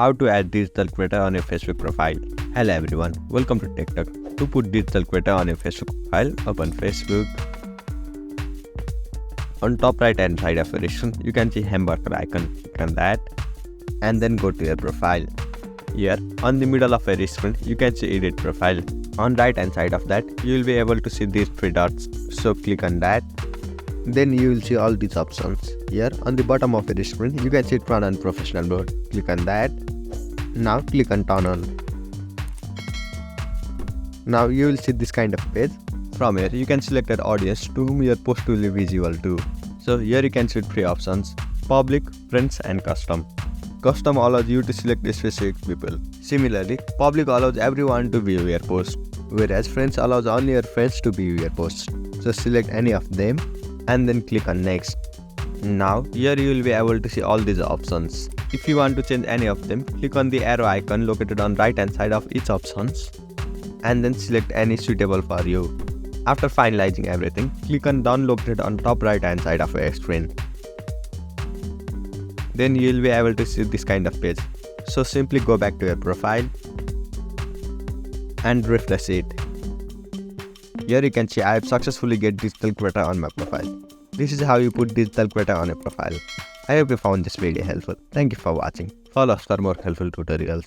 how to add digital creator on your Facebook profile. Hello everyone, welcome to TechTalk. To put digital creator on your Facebook profile, open Facebook. On top right hand side of your screen, you can see hamburger icon. Click on that and then go to your profile. Here on the middle of your screen, you can see edit profile. On right hand side of that, you will be able to see these three dots. So click on that. Then you will see all these options. Here on the bottom of your screen, you can see turn on professional mode. Click on that. Now click on turn on. Now you will see this kind of page. From here, you can select an audience to whom your post will be visible to. So here you can see three options: public, friends and custom. Custom allows you to select specific people. Similarly, public allows everyone to view your post, whereas friends allows only your friends to view your post. So select any of them and then click on next. Now here you will be able to see all these options. If you want to change any of them, click on the arrow icon located on right hand side of each options and then select any suitable for you. After finalizing everything, click on done located on top right hand side of your screen. Then you will be able to see this kind of page. So simply go back to your profile and refresh it. Here you can see I have successfully get digital creator on my profile. This is how you put digital creator on a profile. I hope you found this video helpful. Thank you for watching. Follow us for more helpful tutorials.